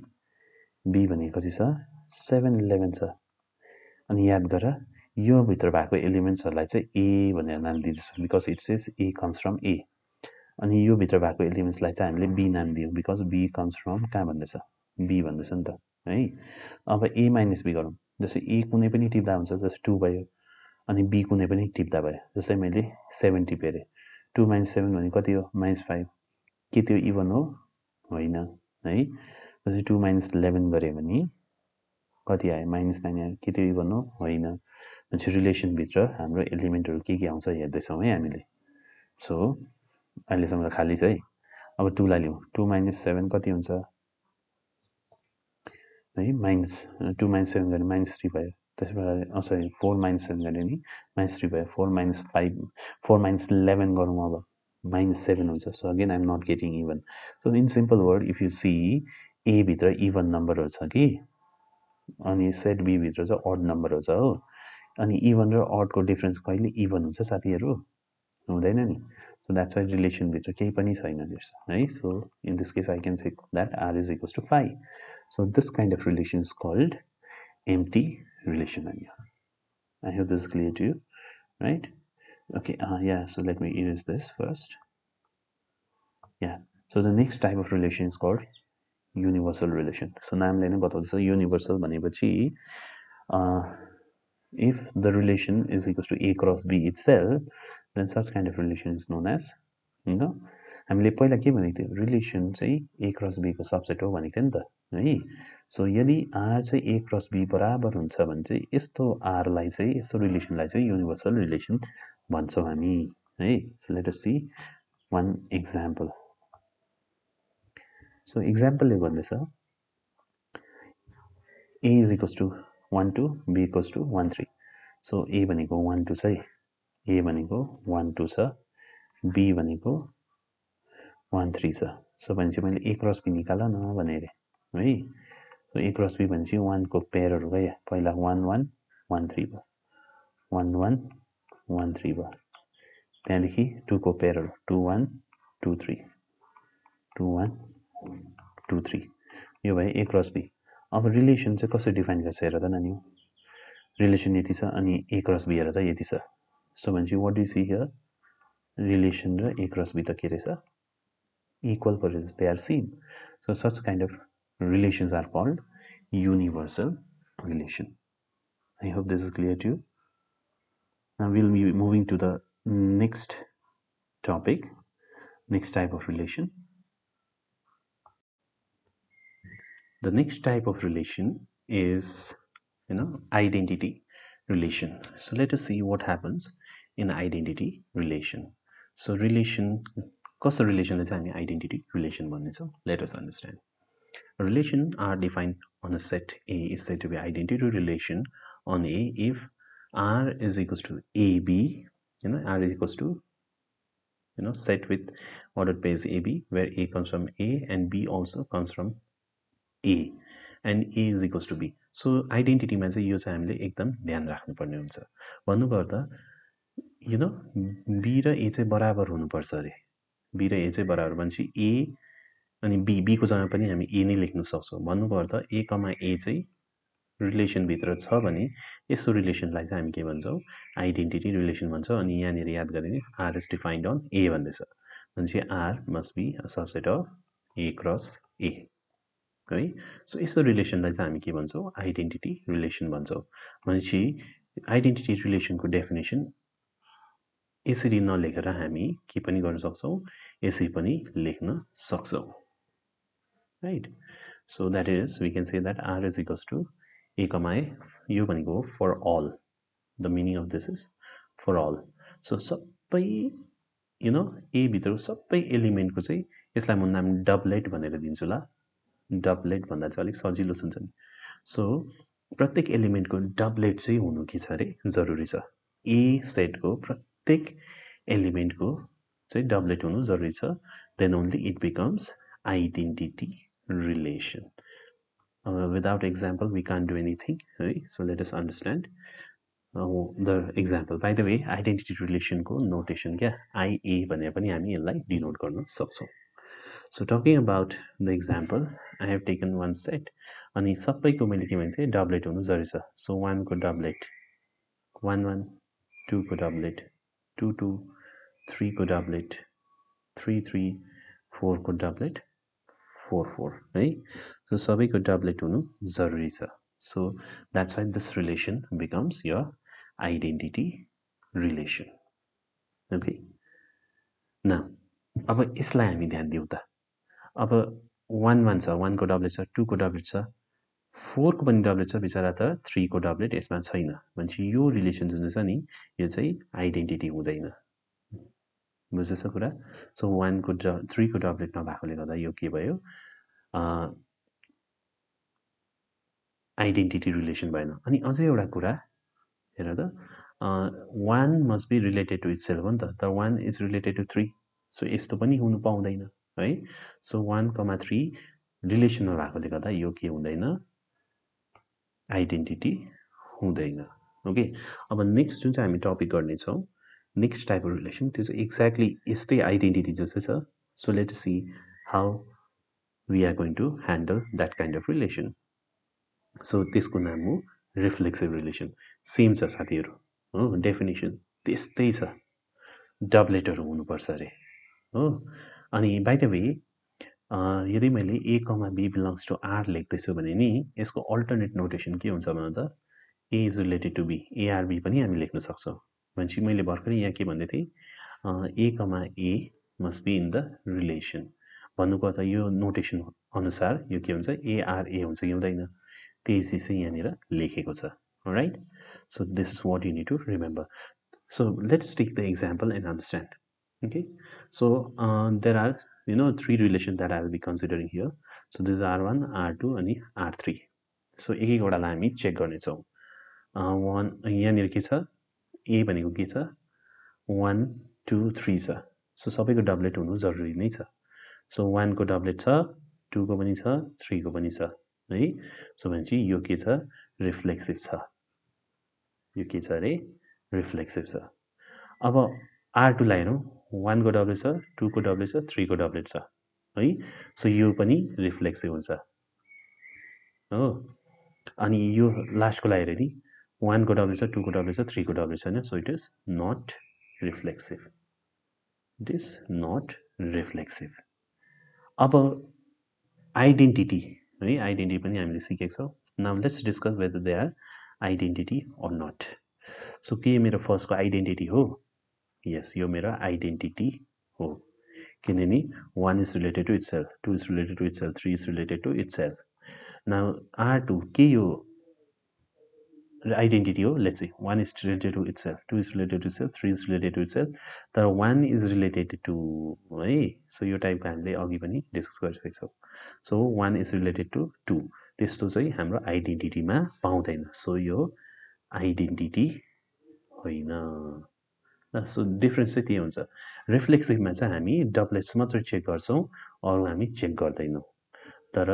B भनेको कति छ 7 11 छ अनि याद गर यो भित्र भएको एलिमेन्ट्सहरुलाई चाहिँ A भनेर नाम दिदैछौँ because it says A comes from A अनि यो भित्र भएको एलिमेन्ट्सलाई चाहिँ हामीले B नाम दियौँ बिकज B कम्स फ्रम कहाँ भन्दैछ B भन्दैछ नि त है अब A minus B गरौँ जस्तै A कुनै पनि टिप्दा हुन्छ जस्तै 2 भयो अनि B कुनै पनि टिप्दा भयो जस्तै मैले 7 टिपेँ अरे 2 minus 7 भने कति हो -5 के त्यो इभन हो होइन है जस्तै 2 minus 11 गरे भने कति आयो -9 आयो के त्यो इभन हो होइन भनेपछि रिलेसनभित्र हाम्रो एलिमेन्टहरू के आउँछ हेर्दैछौँ है हामीले सो अहिलेसम्म त खाली छ है अब 2 लाई लिउँ 2 minus 7 कति हुन्छ है -2 minus 7 गरे -3 भयो त्यसबाट सरी 4 minus 7 गरे नि -3 भयो 4 minus 5 4 minus 11 गरौँ अब -7 हुन्छ so again I am not getting even so in simple word if you see A भित्र इभन नम्बरहरू छ कि अनि सेट बी भित्र चाहिँ अड नम्बरहरू छ हो अनि इभन र अडको डिफरेन्स कहिले इभन हुन्छ साथीहरू हुँदैन नि सो द्याट्स वाइ रिलेसनभित्र केही पनि छैन रहेछ है so in this case I can say that R is equals to 5 so this kind of relation is called empty relation I hope this is clear to you, right? Okay, yeah, so let me erase this first. Yeah, so the next type of relation is called universal relation. So नामले नै बताउँदैछ universal भनेपछि if the relation is equals to A cross B itself, then such kind of relation is known as, you know, हामीले पहिला के भनेको थियो relation चाहिँ A cross B को सबसेट हो भनेको थियो नि त है सो यदि R चाहिँ A क्रस B बराबर हुन्छ भने चाहिँ यस्तो R लाई चाहिँ यस्तो रिलेसनलाई चाहिँ युनिभर्सल रिलेसन भन्छौँ हामी है so let us see one example so example ले भन्दैछ A is equals to 1 2 B equals to 1 3 so A भनेको 1 2 छ A भनेको 1 2 छ B भनेको 1 3 छ सो भनेपछि मैले A क्रस B निकाल न भने रे है सो A क्रस B भनेपछि 1 को पेयरहरु गए पहिला 1 1 1 3 भयो 1 1 1 3 भयो त्यहाँदेखि 2 को पेयरहरु 2 1 2 3 2 1 2 3 यो भयो A क्रस B अब रिलेसन चाहिँ कसरी डिफाइन गर्छ हेर त नानी रिलेसन यति छ अनि A क्रस B हेर त यति छ सो भनेपछि what do you see here relation र A क्रस B त के रहेछ equal periods they are seen so such kind of relations are called universal relation I hope this is clear to you now we'll be moving to the next topic next type of relation the next type of relation is identity relation so let us see what happens in identity relation so relation कस्तो रिलेसनलाई चाहिँ हामी identity relation भन्नेछौँ let us understand relation are defined on a set A is said to be identity relation on A if R is equals to AB, R is equals to, set with ordered pairs AB, where A comes from A and B also comes from A, and A is equals to B. So आइडेन्टिटीमा चाहिँ यो चाहिँ हामीले एकदम ध्यान राख्नुपर्ने हुन्छ। भन्नुपर्दा be र ए चाहिँ बराबर हुनुपर्छ अरे। बी र ए चाहिँ बराबर भनेपछि ए अनि बीको जग्गामा पनि हामी ए नै लेख्न सक्छौँ। भन्नुपर्दा ए कमा ए चाहिँ रिलेसनभित्र छ भने यसो रिलेसनलाई चाहिँ हामी के भन्छौँ, आइडेन्टिटी रिलेसन भन्छौँ। अनि यहाँनिर याद गर्ने R is defined on A भन्दैछ भनेपछि R must be a subset of A cross A है। सो यस्तो रिलेसनलाई चाहिँ हामी के भन्छौँ, आइडेन्टिटी रिलेसन भन्छौँ। भनेपछि आइडेन्टिटी रिलेसनको डेफिनेसन यसरी नलेखेर हामी के पनि गर्न सक्छौँ, यसरी पनि लेख्न सक्छौँ, right. So that is we can say that R is equals to A comma A, यो भनेको हो for all, the meaning of this is for all. So सबै ए भित्र सबै एलिमेन्टको चाहिँ यसलाई म नाम डबलेट भनेर दिन्छु ल। डबलेट भन्दा चाहिँ अलिक सजिलो सुन्छ नि। सो प्रत्येक एलिमेन्टको डबलेट चाहिँ हुनु के छ अरे, जरुरी छ। ए सेटको प्रत्येक एलिमेन्टको चाहिँ डबलेट हुनु जरुरी छ। Then only it becomes identity relation. Without example we can't do anything, right? So let us understand the example. By the way, identity relation को notation क्या IA भनेर पनि हामी यसलाई डिनोट गर्न सक्छौँ। So talking about the example, I have taken one set अनि सबैको मैले के भन्थे डबलेट हुनु जरुरी छ। So 1 को डबलेट 1 1, 2 को डबलेट 2 2, 3 को डबलेट 3 3, 4 को डबलेट 4 4 है। सो सबैको डबलेट हुनु जरुरी छ। So that's why this relation becomes your identity relation. Okay, न अब यसलाई हामी ध्यान दिउँ त। अब 1 1 छ, 1 को डबलेट छ, 2 को डबलेट छ, 4 को पनि डबलेट छ, बिचरा त 3 को डबलेट यसमा छैन भनेपछि यो रिलेसन जुन छ नि यो चाहिँ आइडेन्टिटी हुँदैन। बुझ्दैछ कुरा? सो 1 को 3 को डबलेट नभएकोले गर्दा यो के भयो, आइडेन्टिटी रिलेसन भएन। अनि अझै एउटा कुरा हेर त, 1 must be related to itself हो नि त। 1 इज रिलेटेड टु 3, सो यस्तो पनि हुनु पाउँदैन है। सो 1 कमा 3 रिलेसन नभएकोले गर्दा यो के हुँदैन, आइडेन्टिटी हुँदैन। ओके, अब नेक्स्ट जुन चाहिँ हामी टपिक गर्नेछौँ, नेक्स्ट टाइप अफ रिलेसन, त्यो चाहिँ एक्ज्याक्टली यस्तै आइडेन्टिटी जस्तै छ। So let see how we are going to handle that kind of relation. So त्यसको नाम हो रिफ्लेक्सिभ रिलेसन। सेम छ साथीहरू हो, डेफिनेसन त्यस्तै छ, डबलेटहरू हुनुपर्छ अरे हो। अनि बाइ द वे यदि मैले ए कमा बी बिलोङ्स टु आर लेख्दैछु भने नि यसको अल्टरनेट नोटेसन के हुन्छ भन्दा त A is related to B, ARB पनि हामी लेख्न सक्छौँ। भनेपछि मैले भर्खरै यहाँ के भन्दै थिएँ, A comma A must be in the relation भन्नुपर्दा यो नोटेसन अनुसार यो के हुन्छ, एआरए हुन्छ कि हुँदैन, त्यही चिज चाहिँ यहाँनिर लेखेको छ। Right, so this is what you need to remember. So let's take the example and understand. Okay, so there are 3 relations that I will be considering here. So this is R1, R2 and R3. So एक एकवटालाई हामी check गर्नेछौँ। 1 यहाँनिर के छ, ए भनेको के छ, 1 2 3 छ। सो सबैको डबलेट हुनु जरुरी नै छ। सो 1 को डबलेट छ, 2 को पनि छ, 3 को पनि छ है। सो भनेपछि यो के छ, रिफ्लेक्सिभ छ। यो के छ अरे, रिफ्लेक्सिभ छ। अब R2 लाई हेरौँ, 1 को डबलेट छ, 2 को डबलेट छ, 3 को डबलेट छ है। सो यो पनि रिफ्लेक्सिभ हुन्छ हो। अनि यो लास्टको लागि हेऱ्यो नि, 1 को डबलेट छ, 2 को डबलेट छ, 3 को डबलेट छैन, so it is not reflexive. It is not reflexive. अब आइडेन्टिटी है, आइडेन्टिटी पनि हामीले सिकेको छौँ। Now let's discuss whether they are identity or not. So के मेरो फर्स्टको आइडेन्टिटी हो? यस, यो मेरो आइडेन्टिटी हो, किनभने 1 is related to itself, 2 is related to itself, 3 is related to itself. Now R2 के यो identity हो. Let's say 1 is related to itself, 2 is related to itself, 3 is related to itself, तर 1 is related to है. So यो टाइपको हामीले अघि पनि डिस्कस गरिसकेको छौँ. सो 1 is related to 2, त्यस्तो चाहिँ हाम्रो आइडेन्टिटीमा पाउँदैन. सो यो आइडेन्टिटी होइन. सो डिफ्रेन्स चाहिँ त्यही हुन्छ. रिफ्लेक्सिभमा चाहिँ हामी डबलेट्स मात्रै चेक गर्छौँ, अरू हामी चेक गर्दैनौँ. तर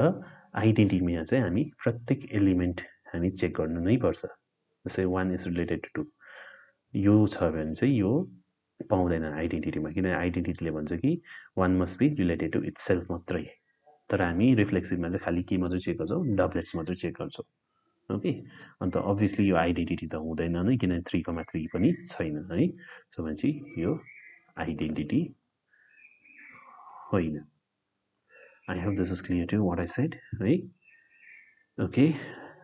आइडेन्टिटीमा चाहिँ हामी प्रत्येक एलिमेन्ट हामी चेक गर्नु नै पर्छ. जस्तै 1 इज रिलेटेड टु 2 यो छ भने चाहिँ यो पाउँदैन आइडेन्टिटीमा, किन आइडेन्टिटीले भन्छ कि 1 must be related to itself मात्रै. तर हामी रिफ्लेक्सिभमा चाहिँ खालि के मात्रै चेक गर्छौँ, डबलेट्स मात्रै चेक गर्छौँ. ओके, अन्त अभियसली यो आइडेन्टिटी त हुँदैन नै, किनभने 3,3 पनि छैन है. सो भनेपछि यो आइडेन्टिटी होइन. I hope this is clear to what I said, right? Okay,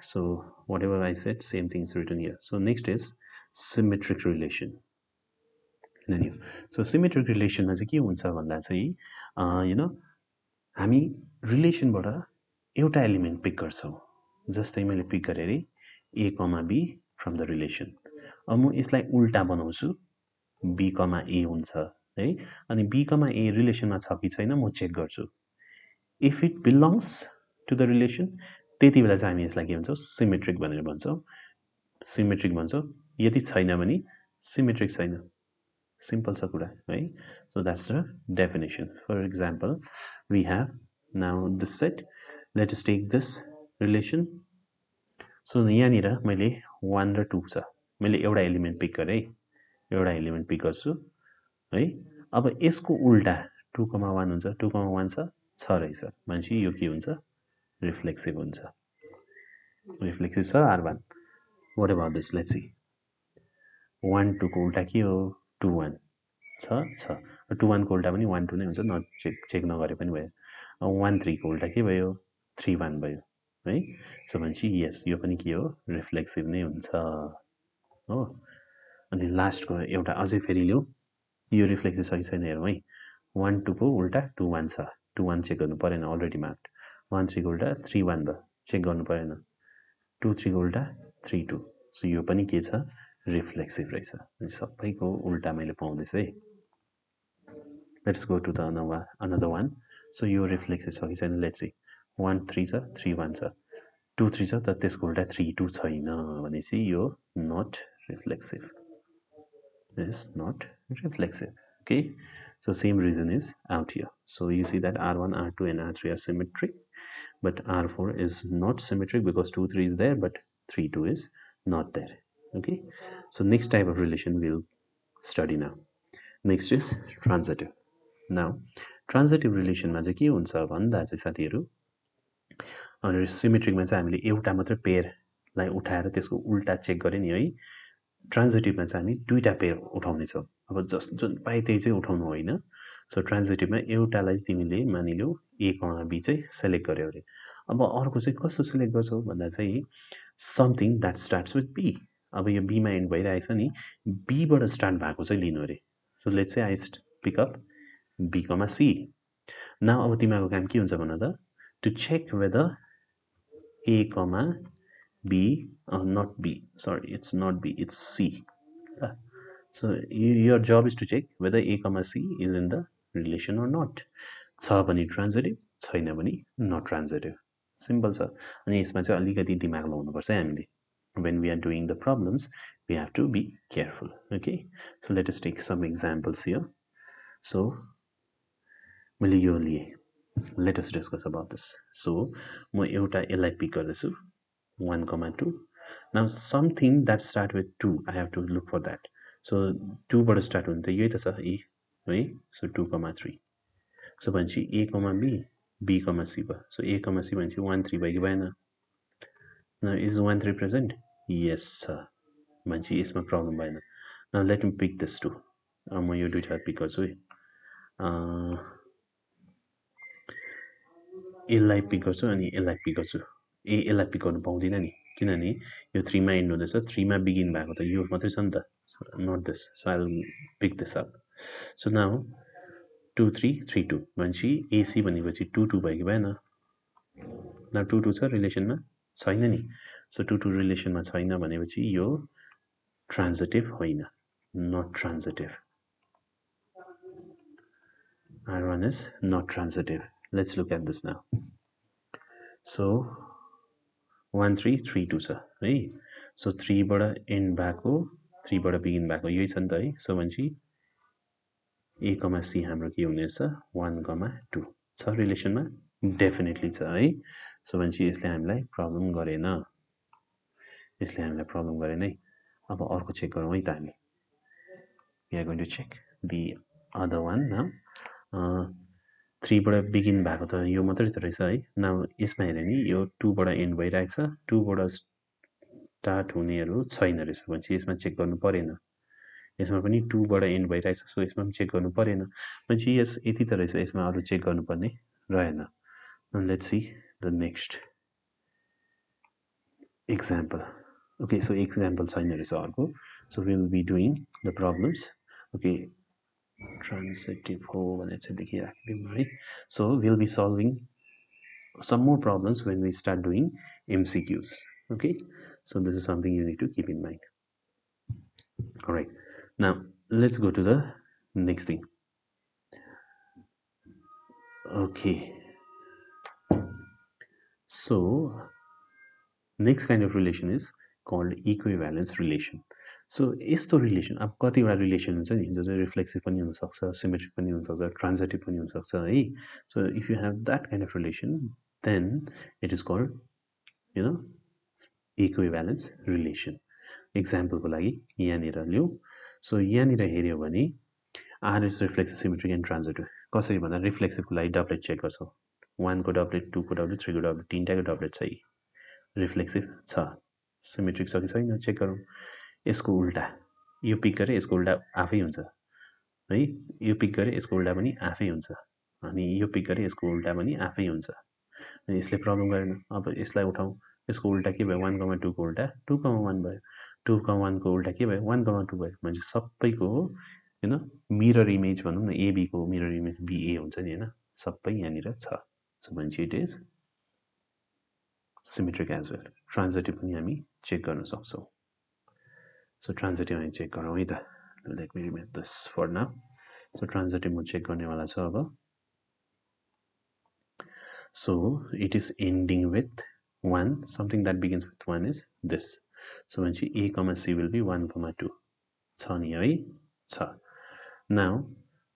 so whatever I said, same thing is written here. So next is symmetric relation. So symmetric relation मा चाहिँ के हुन्छ भन्दा चाहिँ यु नो हामी रिलेसनबाट एउटा element pick गर्छौँ. जस्तै मैले पिक गरेँ अरे ए कमा बी फ्रम द रिलेसन. अब म यसलाई उल्टा बनाउँछु, बी कमा ए हुन्छ है. अनि बी कमा ए रिलेसनमा छ कि छैन म चेक गर्छु. If it belongs to the relation, त्यति बेला चाहिँ हामी यसलाई के भन्छौँ, सिमेट्रिक भनेर भन्छौँ. सिमेट्रिक भन्छौँ. यदि छैन भने सिमेट्रिक छैन. सिम्पल छ कुरा है. So that's the definition. For example we have now this set. Let us take this relation. So यहाँनिर मैले 1 र 2 छ. मैले एउटा एलिमेन्ट पिक गरेँ, एउटा एलिमेन्ट पिक गर्छु है. अब यसको उल्टा 2,1 हुन्छ. 2,1 छ रहेछ भनेपछि यो के हुन्छ, रिफ्लेक्सिभ हुन्छ. रिफ्लेक्सिभ छ R1. What about this, let's see. 1 2 को उल्टा के हो, 2 1 छ. 2 1 को उल्टा पनि 1 2 नै हुन्छ, चेक नगरे पनि भयो. 1 3 को उल्टा के भयो, 3 1 भयो है. सो भनेपछि यस, यो पनि के हो, रिफ्लेक्सिभ नै हुन्छ हो. अनि लास्टको एउटा अझै फेरि लिउँ. यो रिफ्लेक्सिभ छ कि छैन हेरौँ है. 1 2 को उल्टा 2 1 छ. 2 1 चेक गर्नु परेन, अलरेडी मार्क्ड. 1 3 को उल्टा 3 1 भयो, चेक गर्नु परेन. 2 3 को उल्टा 3 2. सो यो पनि के छ, रिफ्लेक्सिभ रहेछ. सबैको उल्टा मैले पाउँदैछु है. Let's go to the another one. So यो रिफ्लेक्सिभ छ कि छैन, लेट्स सी. 1 3 छ, 3 1 छ. 2 3 छ, तर त्यसको उल्टा 3 2 छैन भनेपछि यो not reflexive. Is not reflexive. Okay, so same reason is out here. So you see that R1, R2 and R3 are symmetric, but R4 is not symmetric because 2 3 is there but 3 2 is not there. Okay, so next type of relation we'll study now. Next is transitive. Now transitive relation मा चाहिँ के हुन्छ भन्दा चाहिँ साथीहरु, सिमेट्रिकमा चाहिँ हामीले एउटा मात्र पेयरलाई उठाएर त्यसको उल्टा चेक गरे नि है. ट्रान्जिटिभमा चाहिँ हामी दुईटा पेयर उठाउनेछौँ. अब जुन पाए त्यही चाहिँ उठाउनु होइन. सो ट्रान्जिटिभमा एउटालाई तिमीले मानिलियो ए कमा बी चाहिँ सेलेक्ट गर्यो अरे. अब अर्को चाहिँ कस्तो सेलेक्ट गर्छौ भन्दा चाहिँ something that starts with B. अब यो बीमा एन्ड भइरहेछ नि, बीबाट स्टार्ट भएको चाहिँ लिनु अरे. So let's say I pick up B comma C. Now अब तिमीहरूको काम के हुन्छ भन त, to check whether A comma B, not B, sorry, it's not B, it's C. So your job is to check whether A comma C is in the relation or not. छ भने transitive, छैन भने not transitive. Simple छ. अनि यसमा चाहिँ अलिकति दिमाग लगाउनुपर्छ हामीले. When we are doing the problems, we have to be careful. Okay, so let us take some examples here. So मैले यो लिए. Let us discuss about this. So म एउटा यसलाई पिक गर्दैछु 1 comma 2. Now something that start with 2, I have to look for that. So 2 बाट start हुन्छ, यही त छ ए है. So 2 comma 3. सो भनेपछि ए कमा बी, बी कमा सी भयो. सो ए कमा सी भनेपछि 1 3 भयो कि भएन. नाउ इज 1 3 प्रेजेन्ट, यस छ भनेपछि यसमा प्रब्लम भएन. Now let me pick this 2. म यो दुईटा पिक गर्छु है. यसलाई पिक गर्छु अनि यसलाई पिक गर्छु. यसलाई पिक गर्नु पाउँदिनँ नि, किनभने यो 3 मा एन्ड हुँदैछ. 3 मा बिगिन भएको त यो मात्रै छ नि त, not this. So I will pick this up. So now 2 3 3 2 भनेपछि एसी भनेपछि 2 2 भयो कि भएन. नाउ 2 2 छ रिलेसनमा, छैन नि. सो टु टु रिलेसनमा छैन भनेपछि यो ट्रान्जिटिभ होइन, not ट्रान्जिटिभ. R1 is not transitive. Let's look at this now. So 1 3 3 2 छ है. सो 3 बाट एन्ड भएको 3 बाट बिगिन भएको यही छ नि त है. सो भनेपछि A, C हाम्रो के हुनेछ 1, 2 छ रिलेसनमा डेफिनेटली छ है. सो भनेपछि यसले हामीलाई प्रब्लम गरेन, है. अब अर्को चेक गरौँ है त हामी. We are going to check the other one now. 3 बाट बिगिन भएको त यो मात्रै त रहेछ है. नाउ यसमा हेर्यो नि यो 2 बाट एन्ड भइरहेछ, 2 बाट स्टार्ट हुनेहरू छैन रहेछ भनेपछि यसमा चेक गर्नु परेन. यसमा पनि 2 बाट एन्ड भइरहेछ, सो यसमा पनि चेक गर्नु परेन भनेपछि यस यति त रहेछ, यसमा अरु चेक गर्नुपर्ने रहेन. Let's see the next example. Okay, so example छैन रहेछ अर्को. So we will be doing the problems. Okay, transitive हो भनेर चाहिँ लेखिराख्दिउँ है. So we'll be solving some more problems when we start doing MCQs. Okay, so this is something you need to keep in mind. All right, now let's go to the next thing. Okay, so next kind of relation is called equivalence relation. So यस्तो relation अब कतिवटा relation हुन्छ नि जो चाहिँ reflexive पनि हुनसक्छ, symmetric पनि हुनसक्छ, ट्रान्जिटिभ पनि हुनसक्छ है. So if you have that kind of relation then it is called equivalence relation. इक्जाम्पलको लागि यहाँनिर लिउँ. सो यहाँनिर हेऱ्यो भने R is reflexive, symmetric and transitive. कसरी भन्दा रिफ्लेक्सिभको लागि डबलेट चेक गर्छौँ. 1 को डबलेट, 2 को डबलेट, 3 को डबलेट, तीनटाको डबलेट छ. रिफ्लेक्सिभ छ, सिमेट्रिक छ कि छैन चेक गरौँ. यसको उल्टा यो पिक गरे यसको उल्टा आफै हुन्छ है. यो पिक गरे यसको उल्टा पनि आफै हुन्छ, अनि यो पिक गरे यसको उल्टा पनि आफै हुन्छ. अनि यसले प्रब्लम गरेन. अब यसलाई उठाउँ. यसको उल्टा के भयो 1, 2 को उल्टा 2, 1 भयो. 2, 1 को उल्टा के भयो 1, 2 भयो. भनेपछि सबैको मिरर इमेज भनौँ न, एबी को मिरर इमेज बिए हुन्छ नि हैन, सबै यहाँनिर छ. सो भनेपछि it is symmetric as well. Transitive पनि हामी चेक गर्न सक्छौँ. सो ट्रान्जिटिभ हामी चेक गरौँ है त. Let me remake this for now. So transitive म चेक गर्नेवाला छ अब. So it is ending with 1. Something that begins with 1 is this. So भनेपछि A, C विल बी 1, 2 छ नि है, छ. Now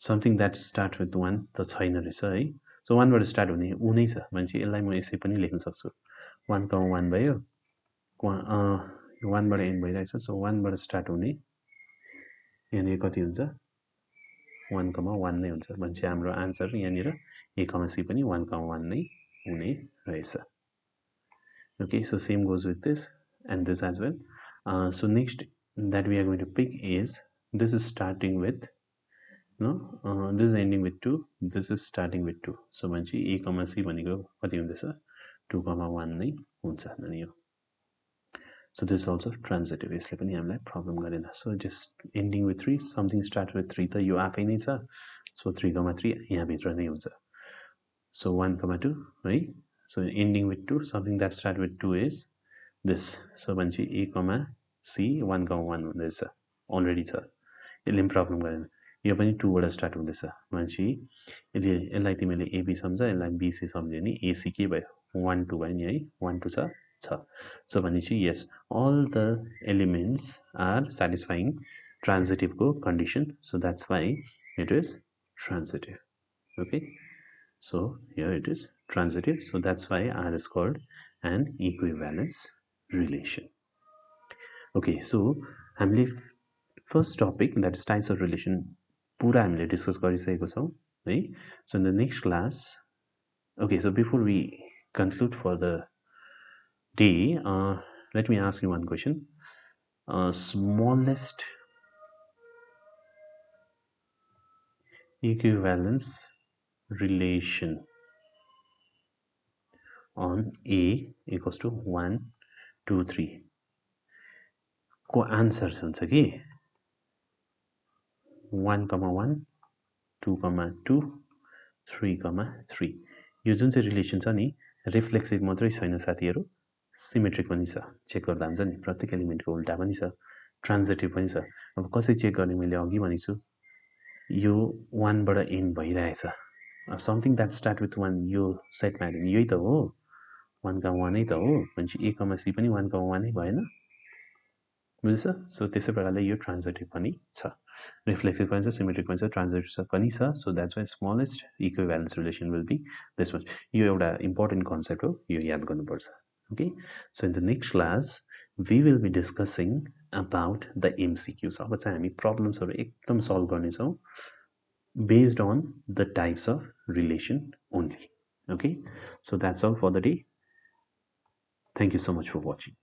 something that start with 1 त छैन रहेछ है. सो 1 बाट स्टार्ट हुने ऊ नै छ भनेपछि यसलाई म यसै पनि लेख्न सक्छु. 1, 1 भयो, 1 बाट एन्ड भइरहेछ. सो 1 बाट स्टार्ट हुने यहाँनिर कति हुन्छ 1, 1 नै हुन्छ भनेपछि हाम्रो आन्सर यहाँनिर A, C पनि 1, 1 नै हुने रहेछ. Okay, so same goes with this and this as well. So next that we are going to pick is, this is starting with this is ending with 2, this is starting with 2. So भनेपछि A, C भनेको कति हुँदैछ 2, 1 नै हुन्छ नि यो. So this is also transitive. यसले पनि हामीलाई प्रब्लम गरेन. So just ending with 3, something start with 3 त यो आफै नै छ. So 3, 3 यहाँ भित्र नै हुन्छ. So 1, 2 है. So ending with 2, something that start with 2 is this. So भनेपछि A, C 1, 1 हुँदैछ, अलरेडी छ. यसले पनि प्रब्लम गरेन. यो पनि 2 बाट स्टार्ट हुँदैछ भनेपछि यसलाई तिमीले AB सम्झ, यसलाई BC सम्झ्यो नि AC के भयो 1, 2 भयो नि है. 1, 2 छ. So भनेपछि yes, all the elements are satisfying transitive को condition. So that's why it is transitive. Okay, so here it is transitive. So that's why R is called an equivalence relation. Okay, so हामीले first topic, that is types of relation, पुरा हामीले discuss गरिसकेको छौं है. So in the next class, okay, so before we conclude for the day, let me ask you one question. Smallest equivalence relation on A equals to 1, 2, 3 को answer हुन्छ कि 1, 1, 2, 2, 3, 3. यो जुन चाहिँ रिलेसन छ नि रिफ्लेक्सिभ मात्रै छैन साथीहरु, सिमेट्रिक पनि छ, चेक गर्दा हुन्छ नि, प्रत्येक एलिमेन्टको उल्टा पनि छ, ट्रान्जिटिभ पनि छ। अब कसरी चेक गर्ने, मैले अघि भनेको छु, यो 1 बाट एन्ड भइरहेछ, समथिङ द्याट स्टार्ट विथ 1, यो सेटमा हेर्ने यही त हो, 1 का 1 त हो भनेपछि ए कमा सी पनि 1 का 1 भएन, बुझ्छ? सो त्यसै प्रकारले यो ट्रान्जिटिभ पनि छ, रिफ्लेक्सिभ पनि छ, सिमेट्रिक पनि छ, ट्रान्जिटिभ पनि छ। So that's why smallest equivalence relation will be this one. यो एउटा इम्पोर्टेन्ट कन्सेप्ट हो, यो याद गर्नुपर्छ। Okay, so in the next class we will be discussing about the MCQs. अब चाहिँ हामी प्रब्लम्सहरु एकदम सल्भ गर्नेछौं based on the types of relation only. Okay, so that's all for the day. Thank you so much for watching.